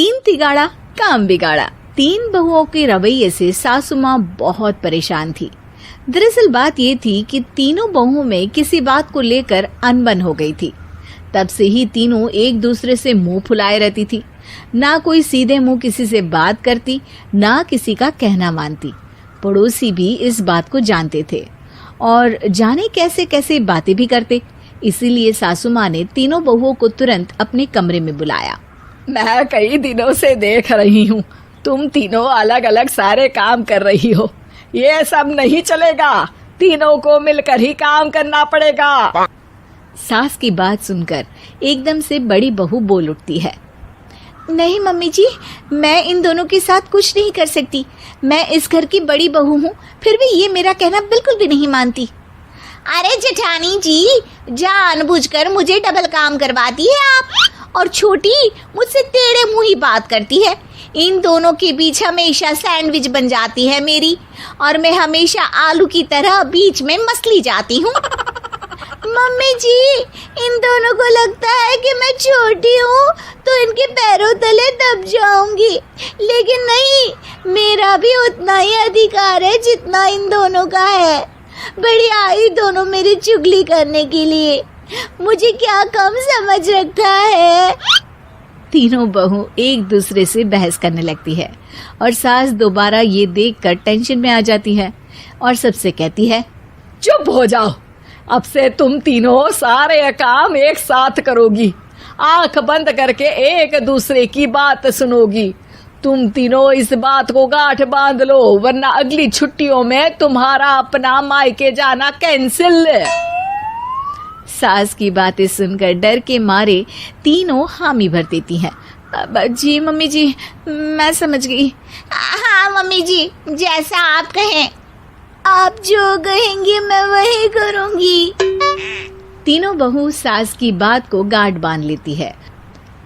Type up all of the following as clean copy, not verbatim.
तीन तिगाड़ा काम बिगाड़ा। तीन बहुओं के रवैये से सासू माँ बहुत परेशान थी। दरअसल बात ये थी कि तीनों बहुओं में किसी बात को लेकर अनबन हो गई थी। तब से ही तीनों एक दूसरे से मुंह फुलाए रहती थी। ना कोई सीधे मुंह किसी से बात करती, ना किसी का कहना मानती। पड़ोसी भी इस बात को जानते थे और जाने कैसे कैसे बातें भी करते। इसीलिए सासू माँ ने तीनों बहुओं को तुरंत अपने कमरे में बुलाया। मैं कई दिनों से देख रही हूँ, तुम तीनों अलग अलग सारे काम कर रही हो। ये सब नहीं चलेगा, तीनों को मिलकर ही काम करना पड़ेगा। सास की बात सुनकर एकदम से बड़ी बहू बोल उठती है। नहीं मम्मी जी, मैं इन दोनों के साथ कुछ नहीं कर सकती। मैं इस घर की बड़ी बहू हूँ, फिर भी ये मेरा कहना बिल्कुल भी नहीं मानती। अरे जेठानी जी, जानबूझकर मुझे डबल काम करवाती है आप। और छोटी मुझसे टेढ़े मुंह ही बात करती है। इन दोनों के बीच हमेशा सैंडविच बन जाती है मेरी, और मैं हमेशा आलू की तरह बीच में मसली जाती हूँ। मम्मी जी, इन दोनों को लगता है कि मैं छोटी हूँ तो इनके पैरों तले दब जाऊंगी, लेकिन नहीं, मेरा भी उतना ही अधिकार है जितना इन दोनों का है। बड़ी आई दोनों मेरी चुगली करने के लिए, मुझे क्या कम समझ रखा है। तीनों बहू एक दूसरे से बहस करने लगती है और सास दोबारा ये देखकर टेंशन में आ जाती है और सबसे कहती है, चुप हो जाओ, अब से तुम तीनों सारे काम एक साथ करोगी। आंख बंद करके एक दूसरे की बात सुनोगी। तुम तीनों इस बात को गांठ बांध लो, वरना अगली छुट्टियों में तुम्हारा अपना मायके जाना कैंसिल। सास की बातें सुनकर डर के मारे तीनों हामी भर देती हैं। जी मम्मी जी, मैं समझ गई। हाँ मम्मी जी, जैसा आप कहें। आप जो कहेंगी मैं वही करूंगी। तीनों बहू सास की बात को गांठ बांध लेती है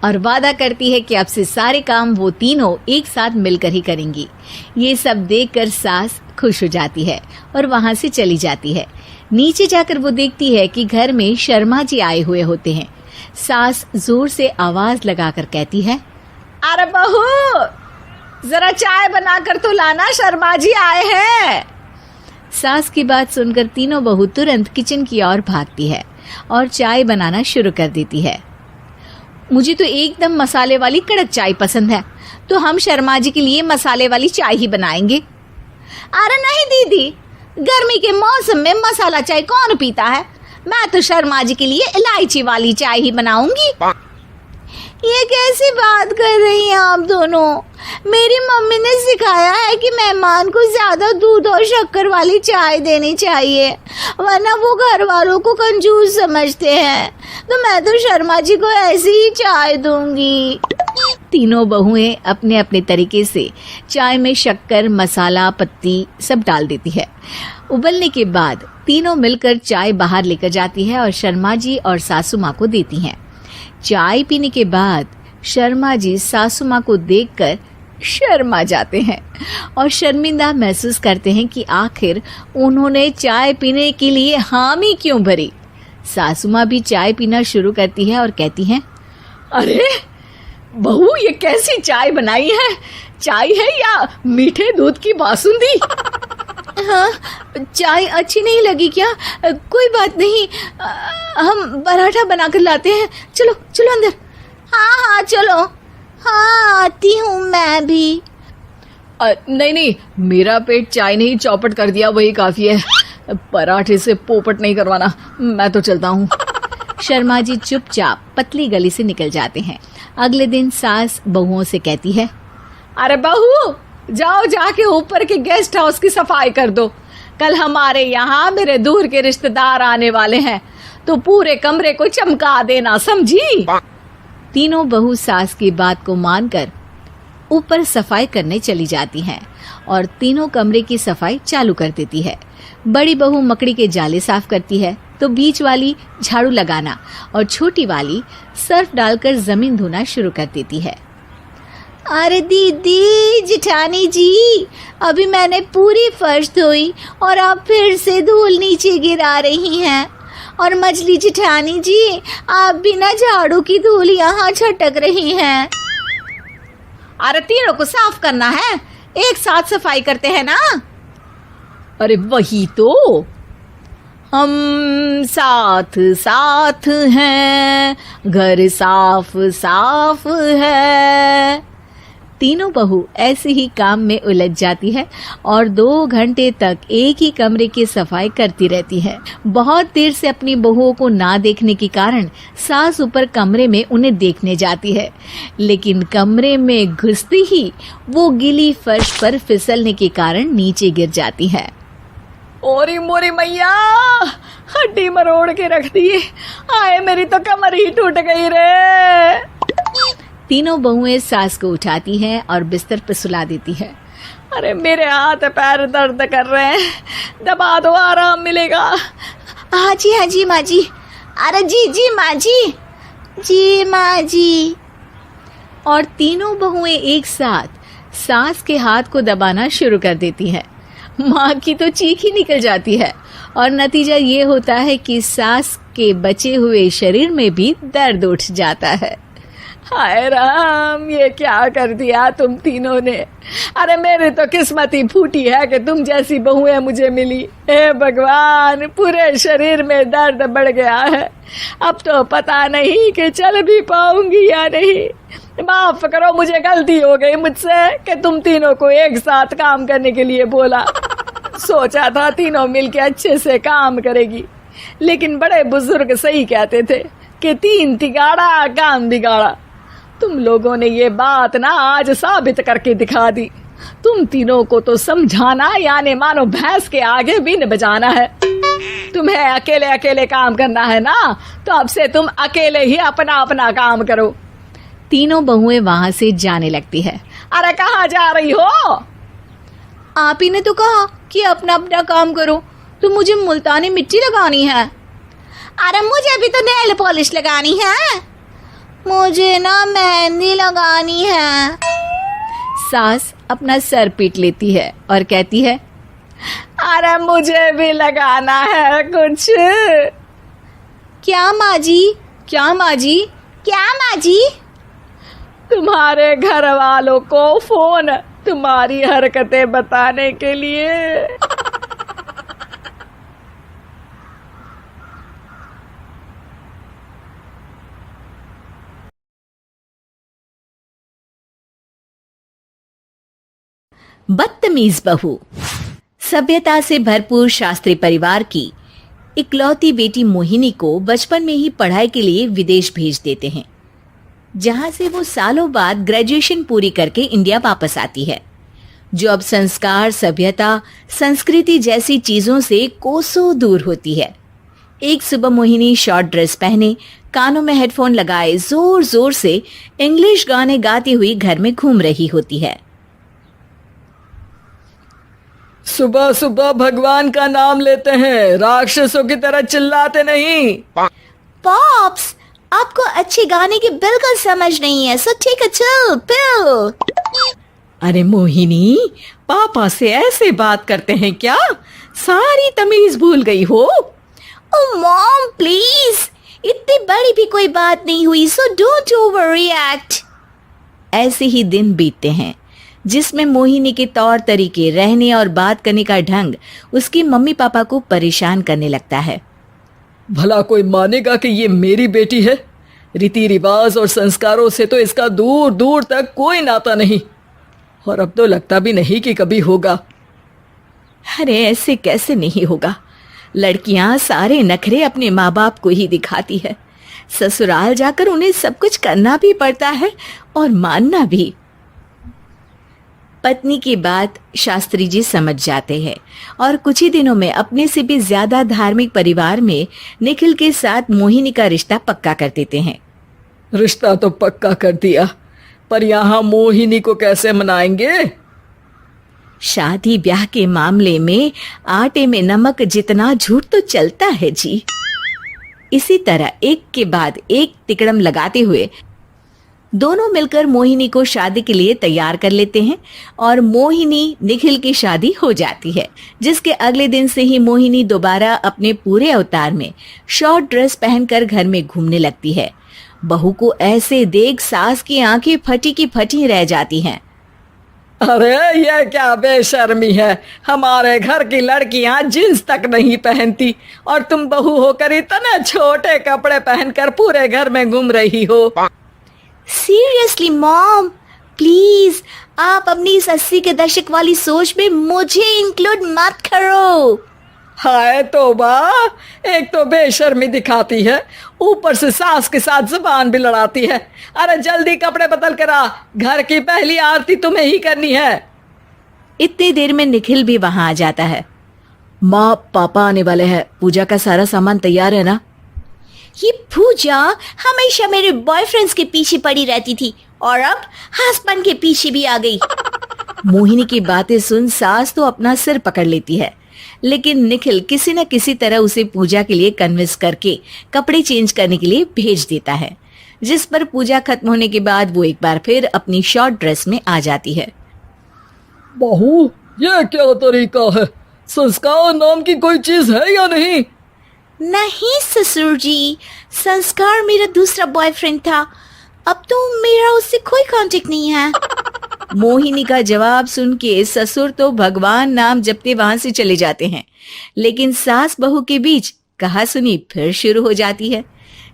और वादा करती है कि अब से सारे काम वो तीनों एक साथ मिलकर ही करेंगी। ये सब देखकर सास खुश हो जाती है और वहां से चली जाती है। नीचे जाकर वो देखती है कि घर में शर्मा जी आए हुए होते हैं। सास जोर से आवाज लगाकर कहती है, अरे बहू, जरा चाय बनाकर तो लाना, शर्मा जी आए हैं। सास की बात सुनकर तीनों बहू तुरंत किचन की ओर भागती है और चाय बनाना शुरू कर देती है। मुझे तो एकदम मसाले वाली कड़क चाय पसंद है, तो हम शर्मा जी के लिए मसाले वाली चाय ही बनाएंगे। अरे नहीं दीदी, गर्मी के मौसम में मसाला चाय कौन पीता है? मैं तो शर्मा जी के लिए इलायची वाली चाय ही बनाऊंगी। ये कैसी बात कर रही हैं आप दोनों? मेरी मम्मी ने सिखाया है कि मेहमान को ज्यादा दूध और शक्कर वाली चाय देनी चाहिए, वरना वो घर वालों को कंजूस समझते हैं। तो मैं तो शर्मा जी को ऐसी ही चाय दूंगी। तीनों बहुएं अपने अपने तरीके से चाय में शक्कर, मसाला, पत्ती सब डाल देती है। उबलने के बाद तीनों मिलकर चाय बाहर लेकर जाती है और शर्मा जी और सासू माँ को देती हैं। चाय पीने के बाद शर्मा जी सासू माँ को देखकर शर्मा जाते हैं और शर्मिंदा महसूस करते हैं कि आखिर उन्होंने चाय पीने के लिए हामी क्यों भरी। सासू माँ भी चाय पीना शुरू करती है और कहती हैं, अरे बहू, ये कैसी चाय बनाई है? चाय है या मीठे दूध की बासुंदी? हाँ, चाय अच्छी नहीं लगी क्या? कोई बात नहीं, हम पराठा बनाकर लाते हैं। चलो चलो अंदर। हाँ चलो। हाँ, आती हूँ मैं भी। नहीं नहीं, मेरा पेट चाय ने ही चौपट कर दिया, वही काफी है। पराठे से पोपट नहीं करवाना, मैं तो चलता हूँ। शर्मा जी चुपचाप पतली गली से निकल जाते हैं। अगले दिन सास बहुओं से कहती है, अरे बहू, जाओ जाके ऊपर के गेस्ट हाउस की सफाई कर दो। कल हमारे यहाँ मेरे दूर के रिश्तेदार आने वाले हैं, तो पूरे कमरे को चमका देना, समझी? तीनों बहू सास की बात को मानकर ऊपर सफाई करने चली जाती हैं और तीनों कमरे की सफाई चालू कर देती है। बड़ी बहू मकड़ी के जाले साफ करती है, तो बीच वाली झाड़ू लगाना और छोटी वाली सर्फ डालकर जमीन धोना शुरू कर देती है। अरे दीदी, जेठानी जी, अभी मैंने पूरी फर्श धोई और आप फिर से धूल नीचे गिरा रही हैं। और मछली जेठानी जी, आप बिना झाड़ू की धूल यहाँ छटक रही हैं। अरे तीनों को साफ करना है, एक साथ सफाई करते हैं ना। अरे वही तो, हम साथ साथ हैं, घर साफ साफ है। तीनों बहू ऐसे ही काम में उलझ जाती है और 2 घंटे तक एक ही कमरे की सफाई करती रहती है। बहुत देर से अपनी बहुओं को ना देखने के कारण सास ऊपर कमरे में उन्हें देखने जाती है, लेकिन कमरे में घुसती ही वो गीली फर्श पर फिसलने के कारण नीचे गिर जाती है। ओरी मोरी मैया, हड्डी मरोड़ के रख दी। आए मेरी तो कमर ही टूट गई रे। तीनों बहुएं सास को उठाती हैं और बिस्तर पर सुला देती है। अरे मेरे हाथ पैर दर्द कर रहे हैं, दबा दो, आराम मिलेगा। हाँ जी माँ जी। अरे जी माँ जी, जी माँ जी। और तीनों बहुएं एक साथ सास के हाथ को दबाना शुरू कर देती हैं। माँ की तो चीख ही निकल जाती है और नतीजा ये होता है कि सास के बचे हुए शरीर में भी दर्द उठ जाता है। हाय राम, ये क्या कर दिया तुम तीनों ने। अरे मेरी तो किस्मत ही फूटी है कि तुम जैसी बहुएं मुझे मिली। हे भगवान, पूरे शरीर में दर्द बढ़ गया है। अब तो पता नहीं कि चल भी पाऊंगी या नहीं। माफ करो, मुझे गलती हो गई मुझसे कि तुम तीनों को एक साथ काम करने के लिए बोला। सोचा था तीनों मिलके अच्छे से काम करेगी, लेकिन बड़े बुजुर्ग सही कहते थे कि 3 तिगाड़ा काम बिगाड़ा। तुम लोगों ने ये बात ना आज साबित करके दिखा दी। तुम तीनों को तो समझाना यानी मानो भैंस के आगे भी न बजाना है। तुम्हें अकेले अकेले काम करना है ना, तो अब से तुम अकेले ही अपना अपना काम करो। तीनों बहुएं वहां से जाने लगती है। अरे कहाँ जा रही हो? आप ही ने तो कहा कि अपना अपना काम करो, तो मुझे मुल्तानी मिट्टी लगानी है। अरे मुझे भी तो नेल पॉलिश लगानी है, मुझे ना मेहंदी लगानी है। सास अपना सर पीट लेती है और कहती है, अरे मुझे भी लगाना है कुछ। क्या माँ जी? क्या माँ जी? क्या माँ जी? तुम्हारे घर वालों को फोन तुम्हारी हरकतें बताने के लिए। बदतमीज बहू। सभ्यता से भरपूर शास्त्री परिवार की इकलौती बेटी मोहिनी को बचपन में ही पढ़ाई के लिए विदेश भेज देते हैं, जहां से वो सालों बाद ग्रेजुएशन पूरी करके इंडिया वापस आती है, जो अब संस्कार, सभ्यता, संस्कृति जैसी चीजों से कोसों दूर होती है। एक सुबह मोहिनी शॉर्ट ड्रेस पहने, कानों में हेडफोन लगाए जोर जोर से इंग्लिश गाने गाती हुई घर में घूम रही होती है। सुबह सुबह भगवान का नाम लेते हैं, राक्षसों की तरह चिल्लाते नहीं। पॉप्स, आपको अच्छे गाने की बिल्कुल समझ नहीं है, so take a chill pill. अरे मोहिनी, पापा से ऐसे बात करते हैं क्या? सारी तमीज भूल गई हो। ओह मॉम प्लीज, इतनी बड़ी भी कोई बात नहीं हुई, सो डोंट ओवर रिएक्ट। ऐसे ही दिन बीतते हैं जिसमें मोहिनी के तौर तरीके, रहने और बात करने का ढंग उसकी मम्मी पापा को परेशान करने लगता है। भला कोई मानेगा कि ये मेरी बेटी है? रीति रिवाज और संस्कारों से तो इसका दूर दूर तक कोई नाता नहीं, और अब तो लगता भी नहीं कि कभी होगा। अरे ऐसे कैसे नहीं होगा? लड़कियां सारे नखरे अपने माँ बाप को ही दिखाती है। ससुराल जाकर उन्हें सब कुछ करना भी पड़ता है और मानना भी। पत्नी की बात शास्त्री जी समझ जाते हैं और कुछ ही दिनों में अपने से भी ज्यादा धार्मिक परिवार में निखिल के साथ मोहिनी का रिश्ता पक्का कर देते हैं। रिश्ता तो पक्का कर दिया, पर यहाँ मोहिनी को कैसे मनाएंगे? शादी ब्याह के मामले में आटे में नमक जितना झूठ तो चलता है जी। इसी तरह एक के बाद एक तिकड़म लगाते हुए दोनों मिलकर मोहिनी को शादी के लिए तैयार कर लेते हैं और मोहिनी निखिल की शादी हो जाती है, जिसके अगले दिन से ही मोहिनी दोबारा अपने पूरे अवतार में शॉर्ट ड्रेस पहनकर घर में घूमने लगती है। बहू को ऐसे देख सास की आंखें फटी की फटी रह जाती हैं। अरे ये क्या बेशर्मी है, हमारे घर की लड़कियां जींस तक नहीं पहनती और तुम बहू होकर इतने छोटे कपड़े पहनकर पूरे घर में घूम रही हो। सीरियसली मॉम, प्लीज आप अपनी इस 80 के दशक वाली सोच में मुझे इंक्लूड मत करो। हाय तौबा, एक तो बेशर्मी दिखाती है, ऊपर से सास के साथ जुबान भी लड़ाती है। अरे जल्दी कपड़े बदल कर आ, घर की पहली आरती तुम्हें ही करनी है। इतनी देर में निखिल भी वहां आ जाता है। माँ पापा आने वाले हैं, पूजा का सारा सामान तैयार है ना? ये पूजा हमेशा मेरे बॉयफ्रेंड्स के पीछे पड़ी रहती थी और अब हस्बैंड के पीछे भी आ गई। मोहिनी की बातें सुन सास तो अपना सिर पकड़ लेती है, लेकिन निखिल किसी न किसी तरह उसे पूजा के लिए कन्विंस करके कपड़े चेंज करने के लिए भेज देता है, जिस पर पूजा खत्म होने के बाद वो एक बार फिर अपनी शॉर्ट ड्रेस में आ जाती है। बहू, ये क्या तरीका है? संस्कार नाम की कोई चीज है या नहीं? नहीं ससुर जी, संस्कार मेरा दूसरा बॉयफ्रेंड था, अब तो मेरा उससे कोई कांटेक्ट नहीं है। मोहिनी का जवाब सुन के ससुर तो भगवान नाम जपते वहां से चले जाते हैं, लेकिन सास बहू के बीच कहासुनी फिर शुरू हो जाती है,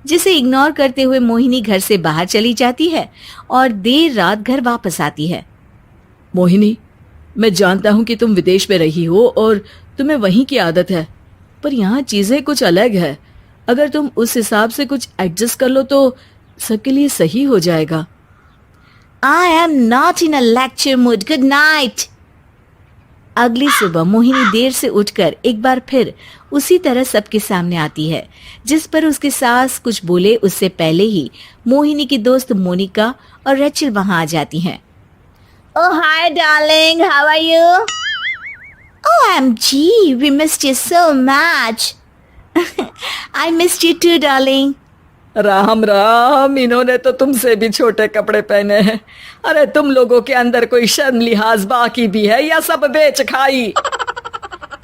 जिसे इग्नोर करते हुए मोहिनी घर से बाहर चली जाती है और देर रात घर वापस आती है। मोहिनी, मैं जानता हूँ कि तुम विदेश में रही हो और तुम्हें वहीं की आदत है, पर यहाँ चीजें कुछ अलग है। अगर तुम उस हिसाब से कुछ एडजस्ट कर लो तो सबके लिए सही हो जाएगा। I am not in a lecture mood. Good night. अगली सुबह मोहिनी देर से उठकर एक बार फिर उसी तरह सबके सामने आती है, जिस पर उसकी सास कुछ बोले उससे पहले ही मोहिनी की दोस्त मोनिका और रेचल वहां आ जाती हैं। Oh hi darling, how are you? OMG, we missed you so much. I missed you too darling. Ram Ram, इन्होंने तो तुमसे भी छोटे कपड़े पहने हैं। अरे तुम लोगों के अंदर कोई शर्म लिहाज बाकी भी है या सब बेच खाई?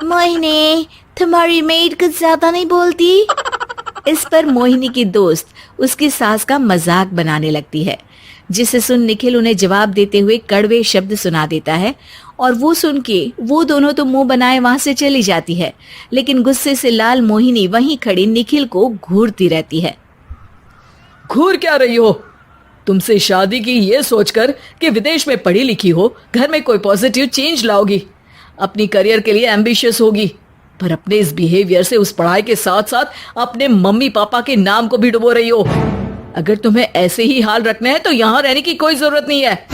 मोहिनी, तुम्हारी मेड कुछ ज्यादा नहीं बोलती? इस पर मोहिनी की दोस्त उसकी सास का मजाक बनाने लगती है, जिसे सुन निखिल उन्हें जवाब देते हुए कड़वे शब्द सुना देता है और वो सुन के वो दोनों तो मुंह बनाए वहां से चली जाती है, लेकिन गुस्से से लाल मोहिनी वहीं खड़ी निखिल को घूरती रहती है। घूर क्या रही हो? तुमसे शादी की ये सोचकर कि विदेश में पढ़ी लिखी हो, घर में कोई पॉजिटिव चेंज लाओगी, अपनी करियर के लिए एम्बिशियस होगी, पर अपने इस बिहेवियर से उस पढ़ाई के साथ साथ अपने मम्मी पापा के नाम को भी डुबो रही हो। अगर तुम्हें ऐसे ही हाल रखने हैं तो यहाँ रहने की कोई जरूरत नहीं है।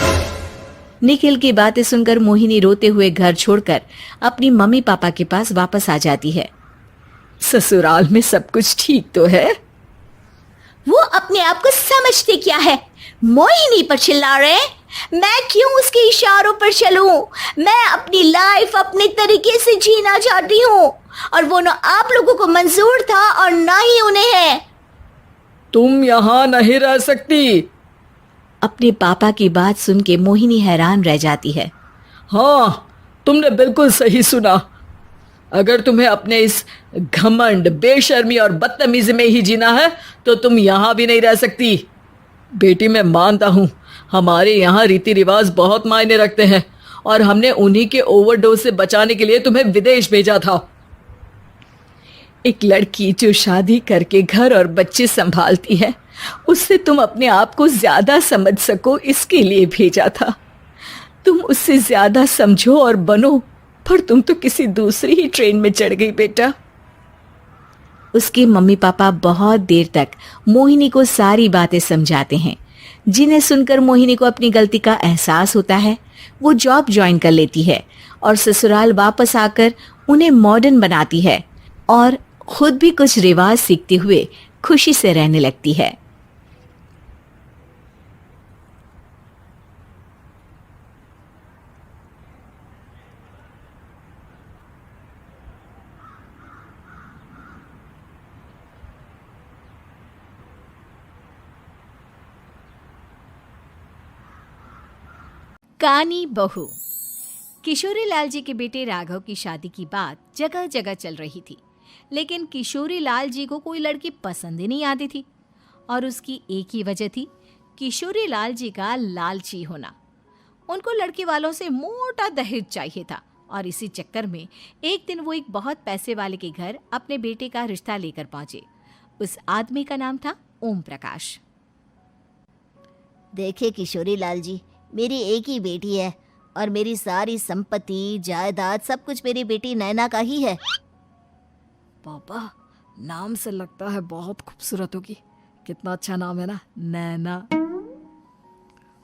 निखिल की बातें सुनकर मोहिनी रोते हुए घर छोड़कर अपनी मम्मी पापा के पास वापस आ जाती है। ससुराल में सब कुछ ठीक तो है? वो अपने आप को समझते क्या है? मोहिनी पर चिल्ला रहे हैं? मैं क्यों उसके इशारों पर चलूं? मैं अपनी लाइफ अपने तरीके से जीना चाहती हूँ और वो ना आप लोगों को मंजूर था और ना ही उन्हें है। तुम यहाँ नहीं रह सकती। अपने पापा की बात सुन के मोहिनी हैरान रह जाती है। हाँ, तुमने बिल्कुल सही सुना। अगर तुम्हें अपने इस घमंड, बेशर्मी और बदतमीजी में ही जीना है तो तुम यहाँ भी नहीं रह सकती। बेटी, मैं मानता हूँ हमारे यहाँ रीति रिवाज बहुत मायने रखते हैं और हमने उन्हीं के ओवरडोज से बचाने के लिए तुम्हें विदेश भेजा था। एक लड़की जो शादी करके घर और बच्चे संभालती है, उससे तुम अपने आप को ज्यादा समझ सको इसके लिए भेजा था। तुम उससे ज्यादा समझो और बनो, पर तुम तो किसी दूसरी ही ट्रेन में चढ़ गई बेटा। उसके मम्मी पापा बहुत देर तक मोहिनी को सारी बातें समझाते हैं, जिन्हें सुनकर मोहिनी को अपनी गलती का एहसास होता है। वो जॉब ज्वाइन कर लेती है और ससुराल वापस आकर उन्हें मॉडर्न बनाती है और खुद भी कुछ रिवाज सीखते हुए खुशी से रहने लगती है। कानी बहू। किशोरी लाल जी के बेटे राघव की शादी की बात जगह जगह चल रही थी, लेकिन किशोरी लाल जी को कोई लड़की पसंद ही नहीं आती थी और उसकी एक ही वजह थी, किशोरी लाल जी का लालची होना। उनको लड़के वालों से मोटा दहेज चाहिए था और इसी चक्कर में एक दिन वो एक बहुत पैसे वाले के घर अपने बेटे का रिश्ता लेकर पहुंचे। उस आदमी का नाम था ओम प्रकाश। देखिए किशोरी लाल जी, मेरी एक ही बेटी है और मेरी सारी संपत्ति जायदाद सब कुछ मेरी बेटी नैना का ही है। पापा, नाम से लगता है बहुत खूबसूरत होगी। कितना अच्छा नाम है ना, नैना।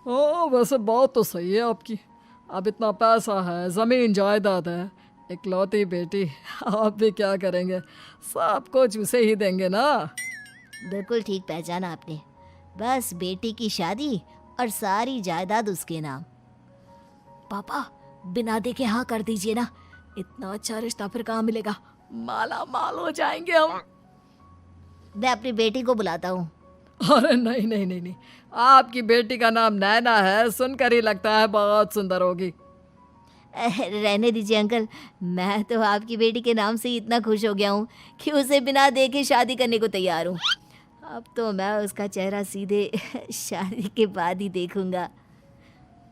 ओ, वैसे बात तो सही है आपकी। अब इतना पैसा है, जमीन जायदाद है, इकलौती बेटी, आप भी क्या करेंगे? सब कुछ उसे ही देंगे ना। बिल्कुल ठीक पहचाना आपने। बस बेटी की शादी और सारी जायदाद उसके नाम। पापा, बिना देखे हाँ कर दीजिए ना। इतना अच्छा रिश्ता फिर कहाँ मिलेगा? माला माल हो जाएंगे हम। मैं अपनी बेटी को बुलाता हूँ। अरे नहीं नहीं नहीं नहीं, आपकी बेटी का नाम नैना है, सुनकर ही लगता है बहुत सुंदर होगी। रहने दीजिए अंकल, मैं तो आपकी बेटी के नाम से ही इतना खुश हो गया हूँ कि उसे बिना देखे शादी करने को तैयार हूँ। अब तो मैं उसका चेहरा सीधे शादी के बाद ही देखूंगा।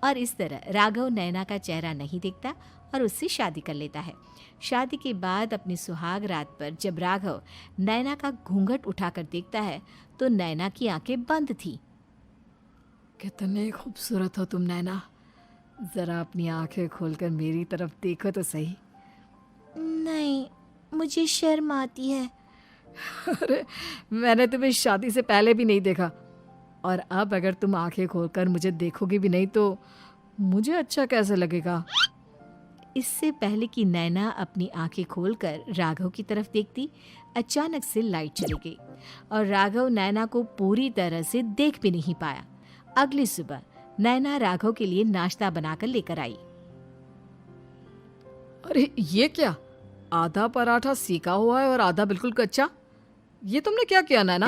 और इस तरह राघव नैना का चेहरा नहीं देखता और उससे शादी कर लेता है। शादी के बाद अपनी सुहाग रात पर जब राघव नैना का घूंघट उठाकर देखता है तो नैना की आंखें बंद थी। कितने खूबसूरत हो तुम नैना, जरा अपनी आंखें खोलकर मेरी तरफ देखो तो सही। नहीं, मुझे शर्म आती है। अरे, मैंने तुम्हें शादी से पहले भी नहीं देखा और अब अगर तुम आंखें खोलकर मुझे देखोगी भी नहीं तो मुझे अच्छा कैसे लगेगा? इससे पहले कि नैना अपनी आंखें खोलकर राघव की तरफ देखती, अचानक से लाइट चली गई और राघव नैना को पूरी तरह से देख भी नहीं पाया। अगली सुबह नैना राघव के लिए नाश्ता बनाकर लेकर आई। अरे ये क्या, आधा पराठा सेका हुआ है और आधा बिल्कुल कच्चा। ये तुमने क्या किया नैना?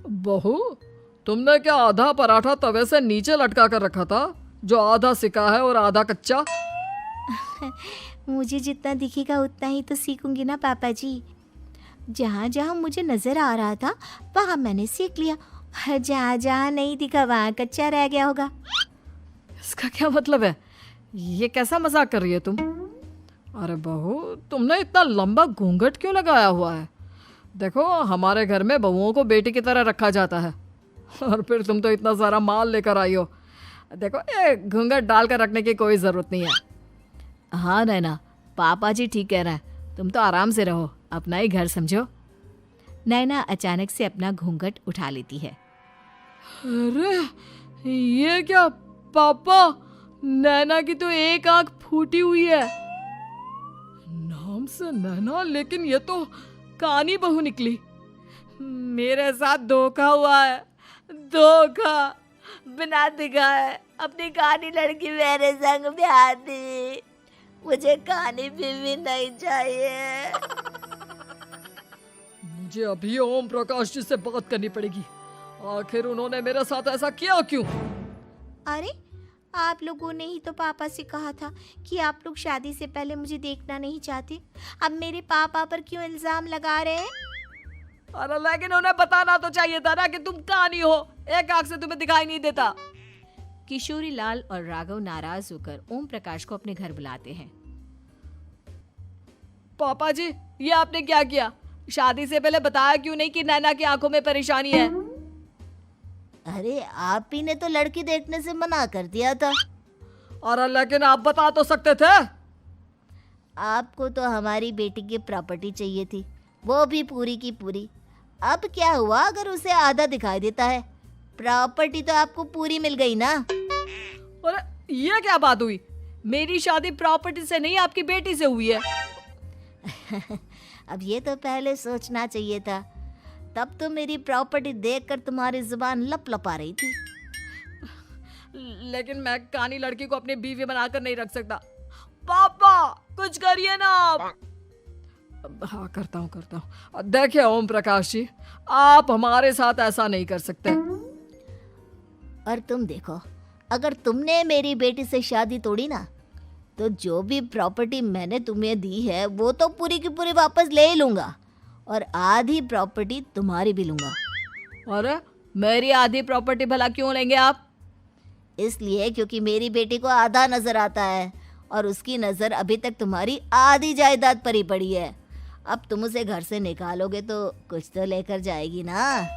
बहू, तुमने क्या आधा पराठा तवे से नीचे लटका कर रखा था जो आधा सेका है और आधा कच्चा? मुझे जितना दिखेगा उतना ही तो सीखूंगी ना पापा जी। जहाँ जहाँ मुझे नजर आ रहा था वहाँ मैंने सीख लिया, जहाँ जहाँ नहीं दिखा वहाँ कच्चा रह गया होगा। इसका क्या मतलब है? ये कैसा मजाक कर रही है तुम? अरे बहू, तुमने इतना लंबा घूंघट क्यों लगाया हुआ है? देखो, हमारे घर में बहुओं को बेटी की तरह रखा जाता है और फिर तुम तो इतना सारा माल लेकर आई हो। देखो, ये घूंघट डालकर रखने की कोई ज़रूरत नहीं है। हाँ नैना, पापा जी ठीक कह रहे हैं, तुम तो आराम से रहो, अपना ही घर समझो। नैना अचानक से अपना घूंघट उठा लेती है। अरे ये क्या पापा, नैना की तो एक आंख फूटी हुई है। नाम से नैना, लेकिन ये तो कानी बहू निकली। मेरे साथ धोखा हुआ है, धोखा। बिना दिखाए अपनी कानी लड़की मेरे संग ब्याह दी। मुझे कानी बीवी नहीं चाहिए। मुझे अभी ओम प्रकाश जी से बात करनी पड़ेगी। आखिर उन्होंने मेरे साथ ऐसा किया क्यों? अरे, आप लोगों ने ही तो पापा से कहा था कि आप लोग शादी से पहले मुझे देखना नहीं चाहते। अब मेरे पापा पर क्यों इल्जाम लगा रहे हैं? अरे लेकिन उन्हें बताना तो चाहिए था ना कि तुम कानी हो, एक आंख से तुम्हें दिखाई नहीं देता। किशोरी लाल और राघव नाराज होकर ओम प्रकाश को अपने घर बुलाते हैं। पापा जी, ये आपने क्या किया? शादी से पहले बताया क्यों नहीं कि नैना की आंखों में परेशानी है? अरे, आप ही ने तो लड़की देखने से मना कर दिया था। अरे लेकिन आप बता तो सकते थे। आपको तो हमारी बेटी की प्रॉपर्टी चाहिए थी, वो भी पूरी की पूरी। अब क्या हुआ अगर उसे आधा दिखाई देता है? प्रॉपर्टी तो आपको पूरी मिल गई ना। अरे ये क्या बात हुई? मेरी शादी प्रॉपर्टी से नहीं, आपकी बेटी से हुई है। अब ये तो पहले सोचना चाहिए था। तब तो मेरी प्रॉपर्टी देखकर तुम्हारी जुबान लप लपा रही थी। लेकिन मैं कानी लड़की को अपनी बीवी बनाकर नहीं रख सकता। पापा, कुछ करिए ना आप। हाँ, करता हूँ। देखिए ओम प्रकाश जी, आप हमारे साथ ऐसा नहीं कर सकते। और तुम देखो, अगर तुमने मेरी बेटी से शादी तोड़ी ना, तो जो भी प्रॉपर्टी मैंने तुम्हें दी है वो तो पूरी की पूरी वापस ले ही लूंगा और आधी प्रॉपर्टी तुम्हारी भी लूंगा। अरे मेरी आधी प्रॉपर्टी भला क्यों लेंगे आप? इसलिए क्योंकि मेरी बेटी को आधा नजर आता है और उसकी नजर अभी तक तुम्हारी आधी जायदाद पर ही पड़ी है। अब तुम उसे घर से निकालोगे तो कुछ तो लेकर जाएगी ना।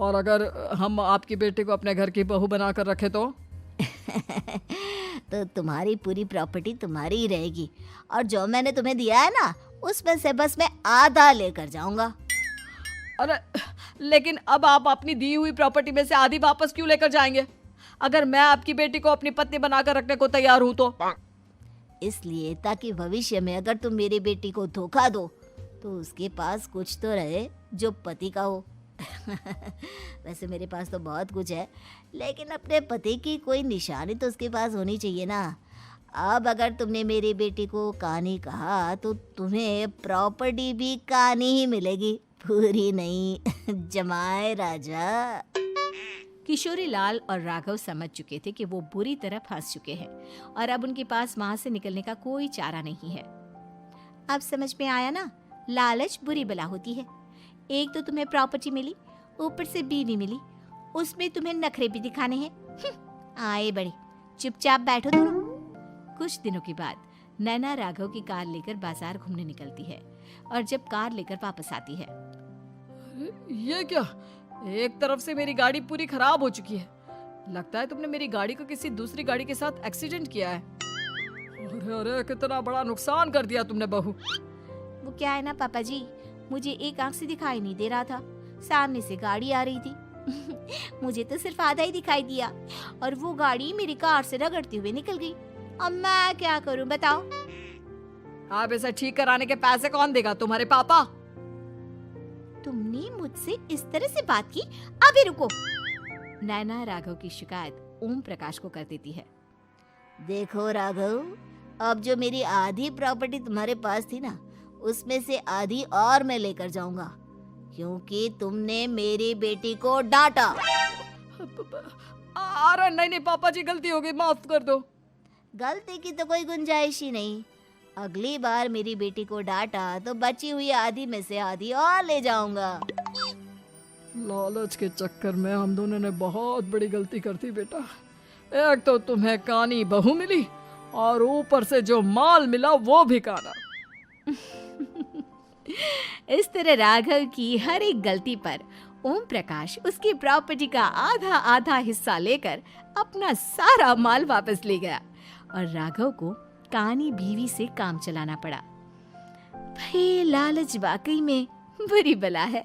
और अगर हम आपकी बेटी को अपने घर की बहू बनाकर रखे तो? तो तुम्हारी पूरी प्रॉपर्टी तुम्हारी ही रहेगी और जो मैंने तुम्हें दिया है ना उसमें से बस मैं आधा लेकर जाऊंगा। अरे लेकिन अब आप अपनी दी हुई प्रॉपर्टी में से आधी वापस क्यों लेकर जाएंगे? अगर मैं आपकी बेटी को अपनी पत्नी बनाकर रखने को तैयार हूं तो? इसलिए ताकि भविष्य में अगर तुम मेरी बेटी को धोखा दो तो उसके पास कुछ तो रहे जो पति का हो। वैसे मेरे पास तो बहुत कुछ है, लेकिन अपने पति की कोई निशानी तो उसके पास होनी चाहिए ना। अब अगर तुमने मेरी बेटी को कानी कहा तो तुम्हें प्रॉपर्टी भी कानी ही मिलेगी, पूरी नहीं। जमाए राजा। किशोरी लाल और राघव समझ चुके थे कि वो बुरी तरह फंस चुके हैं और अब उनके पास वहां से निकलने का कोई चारा नहीं है। अब समझ में आया ना, लालच बुरी बला होती है। एक तो तुम्हें प्रॉपर्टी मिली, ऊपर से बीवी मिली, उसमें तुम्हें नखरे भी दिखाने हैं। आए बड़े, चुपचाप बैठो दोनों। कुछ दिनों के बाद नैना राघव की कार लेकर बाजार घूमने निकलती है और जब कार लेकर वापस आती है, ये क्या? एक तरफ से मेरी गाड़ी पूरी खराब हो चुकी है। लगता है तुमने मेरी गाड़ी को किसी दूसरी गाड़ी के साथ एक्सीडेंट किया है। अरे अरे कितना बड़ा नुकसान कर दिया तुमने बहू। वो क्या है ना पापा जी, मुझे एक आंख से दिखाई नहीं दे रहा था, सामने से गाड़ी आ रही थी। मुझे तो सिर्फ आधा ही दिखाई दिया और वो गाड़ी मेरी कार से रगड़ते हुए निकल गई। अब मैं क्या करूं बताओ? आप इसे ठीक कराने के पैसे कौन देगा? तुम्हारे पापा। तुमने मुझसे इस तरह से बात की? अभी रुको। नैना राघव की शिकायत ओम प्रकाश को कर देती है। देखो राघव, अब जो मेरी आधी प्रॉपर्टी तुम्हारे पास थी ना उसमें से आधी और मैं लेकर जाऊंगा, क्योंकि तुमने मेरी बेटी को डांटा। अरे नहीं पापा जी, गलती हो गई, माफ कर दो। गलती की तो कोई गुंजाइश ही नहीं। अगली बार मेरी बेटी को डांटा तो बची हुई आधी में से आधी और ले जाऊंगा। लालच के चक्कर में हम दोनों ने बहुत बड़ी गलती कर दी बेटा। एक तो तुम्हें कानी बहू मिली और ऊपर से जो माल मिला वो भी काना। इस तरह राघव की हर एक गलती पर ओम प्रकाश उसकी प्रॉपर्टी का आधा आधा हिस्सा लेकर अपना सारा माल वापस ले गया और राघव को कानी बीवी से काम चलाना पड़ा। भाई लालच वाकई में बुरी बला है।